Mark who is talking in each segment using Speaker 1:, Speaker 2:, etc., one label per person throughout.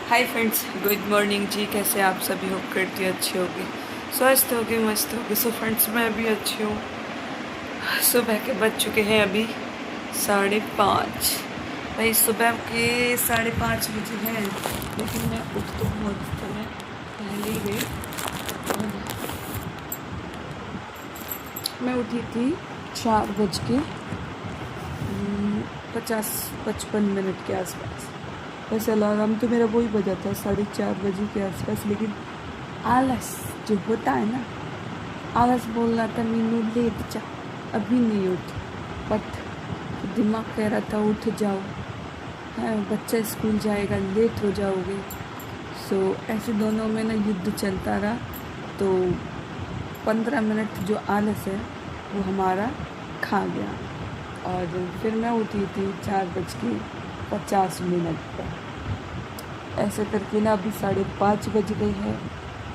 Speaker 1: Hi friends, good morning जी। कैसे आप सभी होप करती अच्छे होगे, स्वस्थ होगे, मस्त होगे। सो फ्रेंड्स, मैं अभी अच्छी हूँ। सुबह के बज चुके हैं अभी 5:30। भाई सुबह के 5:30 बजे हैं, लेकिन मैं उठ तो बहुत समय पहले ही गई। मैं उठी थी 4:50-55 के आसपास। वैसे अलार्म तो मेरा वही बजा था 4:30 बजे के आसपास, लेकिन आलस जो होता है ना, आलस बोल रहा था मीनू लेट जा, अभी नहीं उठी। बट दिमाग कह रहा था उठ जाओ, हाँ बच्चा स्कूल जाएगा, लेट हो जाओगे। सो ऐसे दोनों में ना युद्ध चलता रहा। तो 15 मिनट जो आलस है वो हमारा खा गया। और फिर मैं उठी थी 4:50 पर। ऐसे करके ना अभी 5:30 बज गई है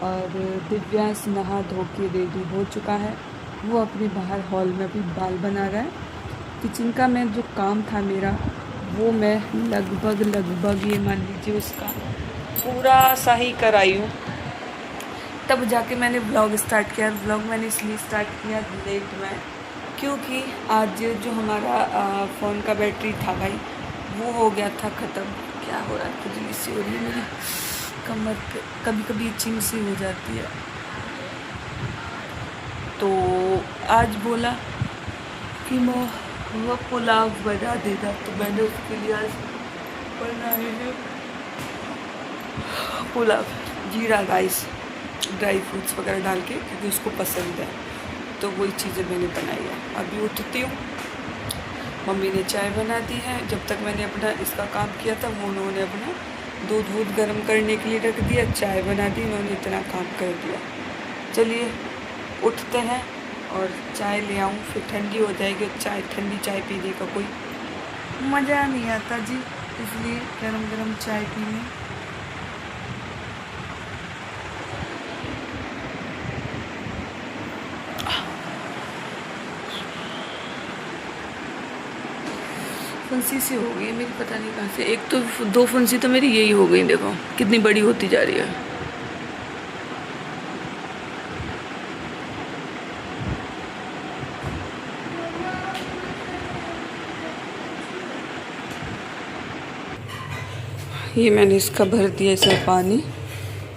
Speaker 1: और दिव्यांश नहा धो के रेडी हो चुका है। वो अपने बाहर हॉल में अभी बाल बना रहा है। किचन का मैं जो काम था मेरा, वो मैं लगभग ये मान लीजिए उसका पूरा सा ही कराई हूँ। तब जाके मैंने व्लॉग स्टार्ट किया। व्लॉग मैंने इसलिए स्टार्ट किया लेट में, क्योंकि आज जो हमारा फ़ोन का बैटरी था भाई, वो हो गया था ख़त्म। क्या हो रहा है, खुजली सी हो रही है मेरी कमर पे, कभी कभी इचिंग सी हो जाती है। तो आज बोला कि वो पुलाव बना देगा, तो मैंने उसके लिए आज बनाए हैं पुलाव, जीरा राइस, ड्राई फ्रूट्स वगैरह डाल के, क्योंकि उसको पसंद है। तो वही चीज़ें मैंने बनाई है। अभी उठती हूँ, मम्मी ने चाय बना दी है। जब तक मैंने अपना इसका काम किया था, वो उन्होंने अपना दूध गर्म करने के लिए रख दिया, चाय बना दी, उन्होंने इतना काम कर दिया। चलिए उठते हैं और चाय ले आऊँ, फिर ठंडी हो जाएगी। ठंडी चाय पीने का कोई मज़ा नहीं आता जी, इसलिए गरम गरम चाय पीने। फुंसी सी हो गई है मेरी, पता नहीं कहाँ से। एक तो 2 फुंसी तो मेरी यही हो गई, देखो कितनी बड़ी होती जा रही है। ये मैंने इसका भर दिया इसमें पानी,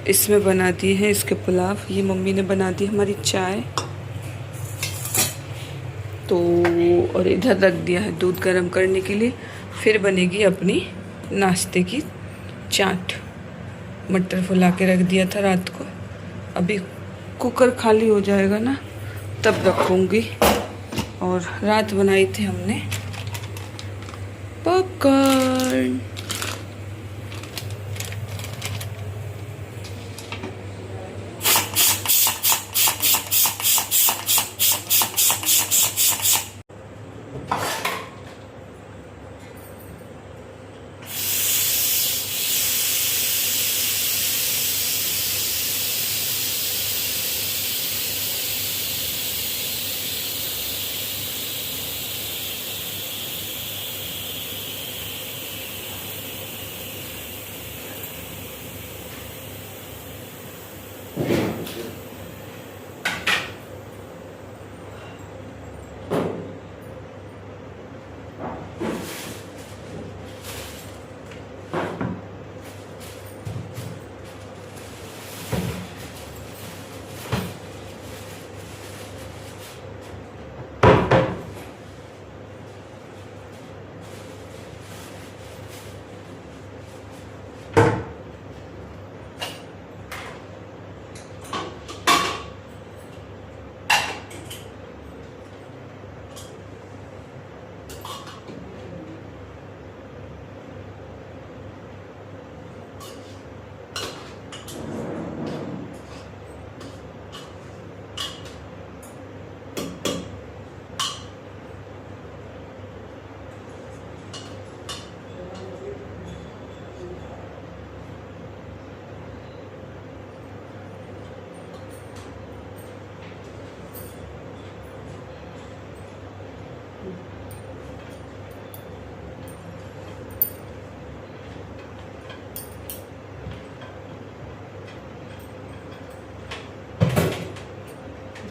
Speaker 1: इसमें बना दिए हैं इसके पुलाव। ये मम्मी ने बना दी हमारी चाय, तो और इधर रख दिया है दूध गर्म करने के लिए। फिर बनेगी अपनी नाश्ते की चाट। मटर फुला के रख दिया था रात को, अभी कुकर खाली हो जाएगा ना तब रखूँगी। और रात बनाई थी हमने पॉपकॉर्न।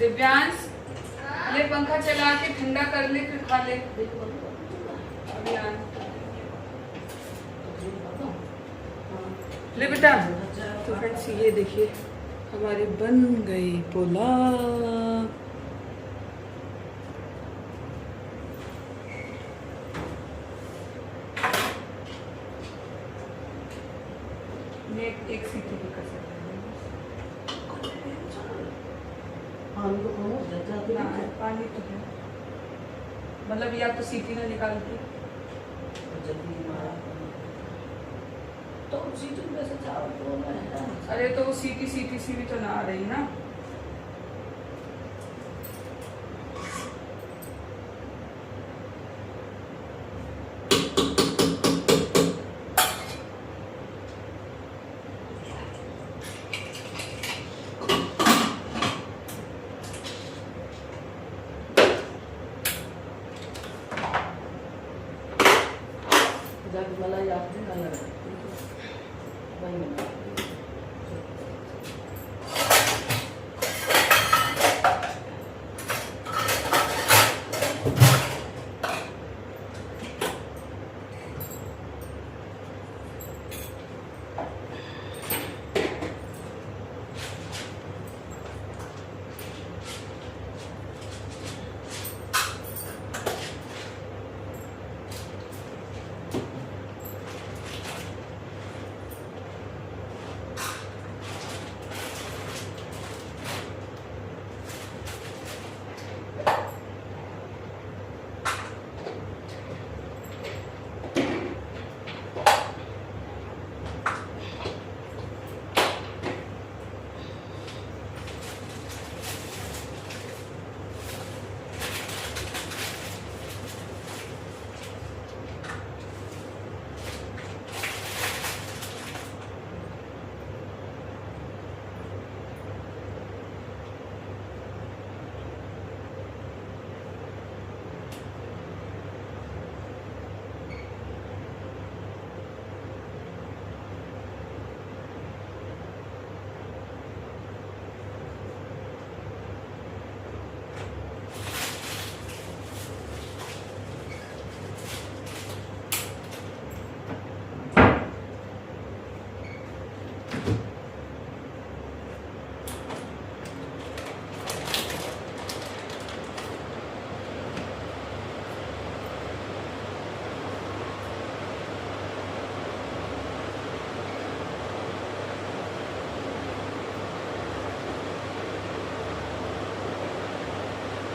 Speaker 1: दिव्यांश ले पंखा चला के ठंडा कर ले फिर खा ले। अभी आ ले बेटा। तो फ्रेंड्स ये देखिए हमारे बन गई पुलाव। एक सीटी भी कर सकते हैं। पानी तो है, मतलब या तो सीटी ना निकालती
Speaker 2: तो सीटी में से चावल तो है।
Speaker 1: अरे तो सीटी सीटी सी भी तो ना आ रही ना।
Speaker 2: मला याद नहीं आ रहा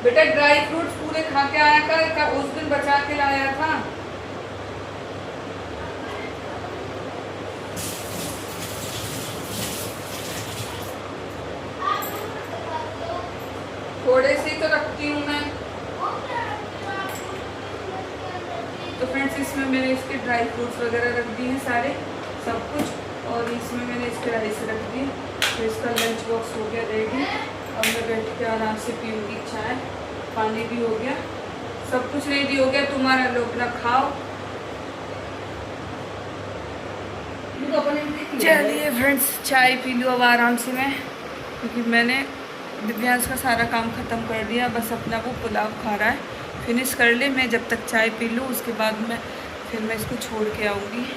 Speaker 1: बेटा ड्राई फ्रूट्स पूरे खा के आया कर, उस दिन बचा के लाया था। थोड़े से तो रखती हूँ मैं। तो फ्रेंड्स इसमें मैंने इसके ड्राई फ्रूट्स वगैरह रख दिए हैं सारे, सब कुछ। और इसमें मैंने इसके राइस रख दिए। तो इसका लंच बॉक्स हो गया रेडी। अब मैं बैठ के आराम से पीऊँगी चाय, पानी भी हो गया, सब कुछ रेडी हो गया। तुम्हारा लोग ना खाओ। चलिए फ्रेंड्स चाय पी लो अब आराम से मैं, क्योंकि मैंने दिव्यांश का सारा काम ख़त्म कर दिया। बस अपना वो पुलाव खा रहा है, फिनिश कर ले। मैं जब तक चाय पी लूँ उसके बाद फिर मैं इसको छोड़ के आऊँगी।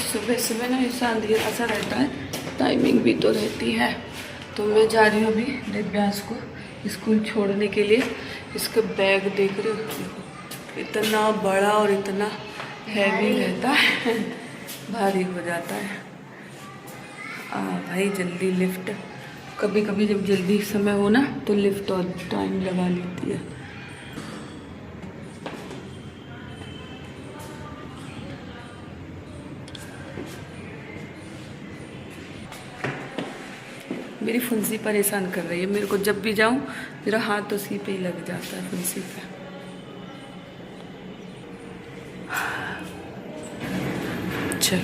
Speaker 1: सुबह सुबह ना ऐसा अंधेरा सा रहता है, टाइमिंग भी तो रहती है। तो मैं जा रही हूँ अभी दिव्यांश को स्कूल छोड़ने के लिए। इसका बैग देख रहे हो, इतना बड़ा और इतना हैवी रहता है, भारी हो जाता है। भाई जल्दी लिफ्ट, कभी कभी जब जल्दी समय हो ना तो लिफ्ट और टाइम लगा लेती है। मेरी फुंसी परेशान कर रही है मेरे को, जब भी जाऊं मेरा हाथ उसी पे ही लग जाता है, फुंसी पे। चल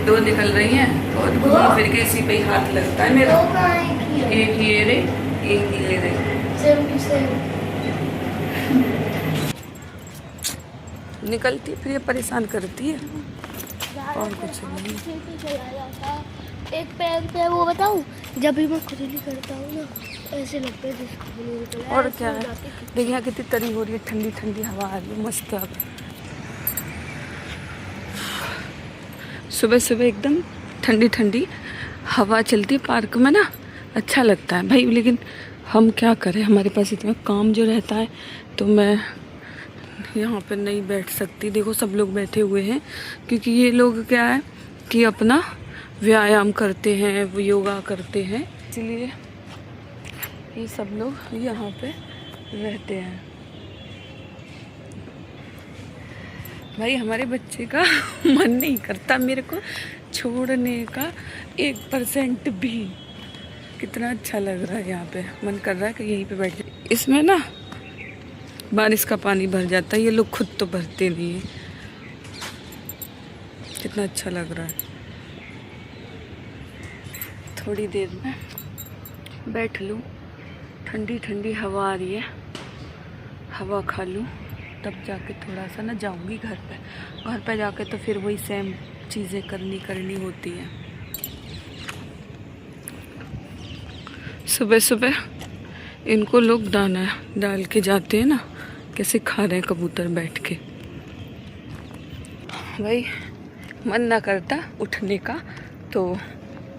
Speaker 1: दो निकल रही हैं और घूम फिर के इसी पे ही हाथ लगता है मेरा। एक ये रे, एक ये रे। निकलती फिर ये परेशान करती है और कुछ नहीं।
Speaker 3: एक पैर पे वो बताऊं, जब भी मैं खुजली करता हूँ ना ऐसे लगता है जिसको खुजली निकल है।
Speaker 1: और क्या है, देखिए यहाँ कितनी तरी हो रही है, ठंडी ठंडी हवा आ रही है, मस्त है। सुबह सुबह एकदम ठंडी ठंडी हवा चलती है पार्क में ना, अच्छा लगता है भाई। लेकिन हम क्या करें, हमारे पास इतना काम जो रहता है, तो मैं यहाँ पर नहीं बैठ सकती। देखो सब लोग बैठे हुए हैं, क्योंकि ये लोग क्या है कि अपना व्यायाम करते हैं, वो योगा करते हैं, इसलिए ये सब लोग यहाँ पे रहते हैं। भाई हमारे बच्चे का मन नहीं करता मेरे को छोड़ने का 1% भी। कितना अच्छा लग रहा है यहाँ पे, मन कर रहा है कि यहीं पे बैठ जाए। इसमें ना बारिश का पानी भर जाता है, ये लोग खुद तो भरते नहीं है। कितना अच्छा लग रहा है। थोड़ी देर में बैठ लूँ, ठंडी ठंडी हवा आ रही है, हवा खा लूँ, तब जाके थोड़ा सा ना जाऊँगी घर पे। घर पे जाके तो फिर वही सेम चीज़ें करनी होती हैं। सुबह सुबह इनको लोग दाना डाल के जाते हैं ना, कैसे खा रहे हैं कबूतर बैठ के। भाई मन ना करता उठने का, तो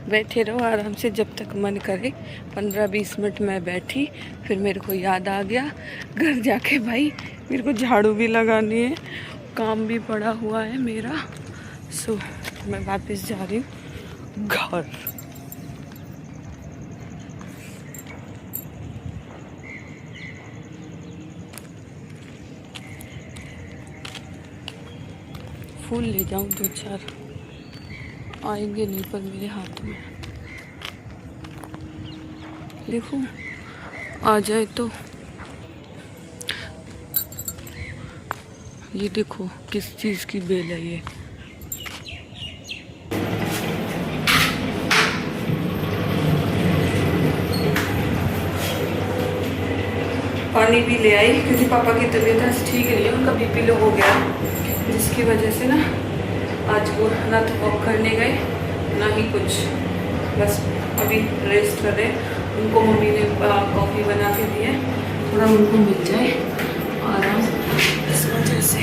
Speaker 1: बैठे रहो आराम से जब तक मन करे। 15-20 मिनट मैं बैठी, फिर मेरे को याद आ गया घर जाके भाई मेरे को झाड़ू भी लगानी है, काम भी पड़ा हुआ है मेरा। सो मैं वापस जा रही हूँ घर। फूल ले जाऊँ 2-4, आएंगे नहीं पर मेरे हाथ में। देखो आ जाए तो। ये देखो किस चीज़ की बेल है ये। पानी भी ले आई, क्योंकि पापा की तबीयत आज ठीक नहीं है, उनका बीपी लो हो गया, जिसकी वजह से ना आज वो ना तो वॉक करने गए ना ही कुछ, बस अभी रेस्ट कर रहे। उनको मम्मी ने कॉफ़ी बना के दी है, थोड़ा उनको मिल जाए आराम, इस वजह से।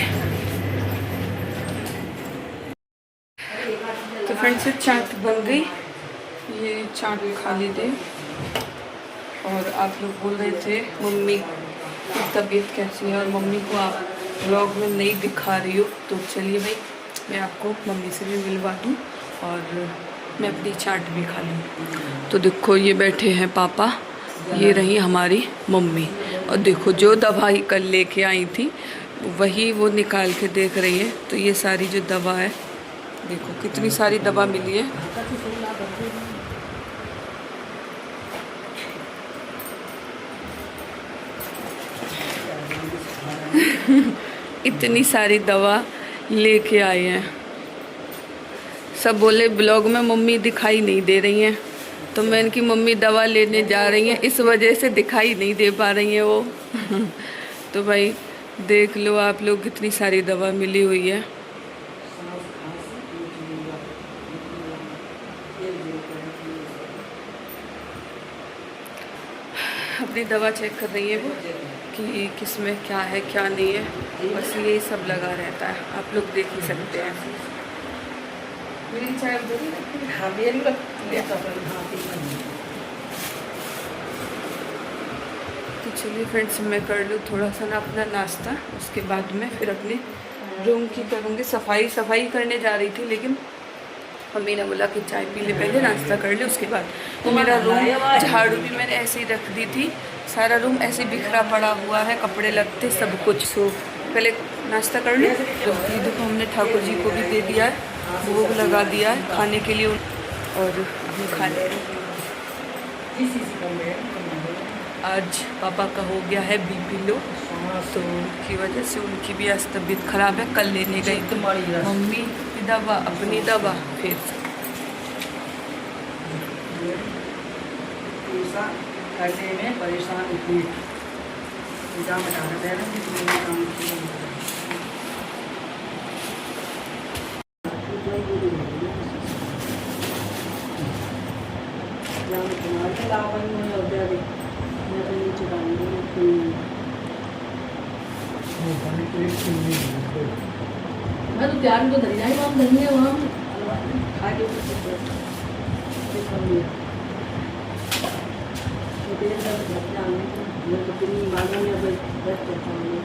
Speaker 1: तो फ्रेंड्स चाट बन गई, ये चाट खा लेते। और आप लोग बोल रहे थे मम्मी की तबीयत कैसी है और मम्मी को आप व्लॉग में नहीं दिखा रही हो, तो चलिए भाई मैं आपको मम्मी से भी मिलवा दूँ और मैं अपनी चाट भी खा लूँ। तो देखो ये बैठे हैं पापा, ये रही हमारी मम्मी, और देखो जो दवाई कल लेके आई थी वही वो निकाल के देख रही है। तो ये सारी जो दवा है, देखो कितनी सारी दवा मिली है। इतनी सारी दवा लेके आए हैं। सब बोले ब्लॉग में मम्मी दिखाई नहीं दे रही हैं, तो मैं इनकी मम्मी दवा लेने जा रही हैं, इस वजह से दिखाई नहीं दे पा रही हैं वो। तो भाई देख लो आप लोग, कितनी सारी दवा मिली हुई है। अपनी दवा चेक कर रही है वो कि किस में क्या है क्या नहीं है, बस यही सब लगा रहता है, आप लोग देख ही सकते हैं। मेरी चाय तो चलिए फ्रेंड्स मैं कर लूँ थोड़ा सा ना अपना नाश्ता, उसके बाद में फिर अपने रूम की करूँगी सफाई करने जा रही थी, लेकिन मम्मी ने बोला कि चाय पी ले पहले, नाश्ता कर ले उसके बाद। तो मेरा रूम झाड़ू भी मैंने ऐसे ही रख दी थी, सारा रूम ऐसे बिखरा पड़ा हुआ है, कपड़े लगते सब कुछ। सो पहले नाश्ता कर लूँ। तो ये देखो हमने ठाकुर जी को भी दे दिया है, भोग लगा दिया है खाने के लिए, और हम खा ले रहे। आज पापा का हो गया है बीपी लो, तो की वजह से उनकी भी आज तबीयत ख़राब है। कल लेने गई तो मम्मी दवा अपनी दवा फिर
Speaker 2: ऐसा करने में परेशान हुई पूजा बताना पैरों की पूजा काम मैं तो प्यार तो धरी जाए वहाँ धनिया वहाँ खा के तेल दर्द मैं तो कितनी मालूम है बस करता हूँ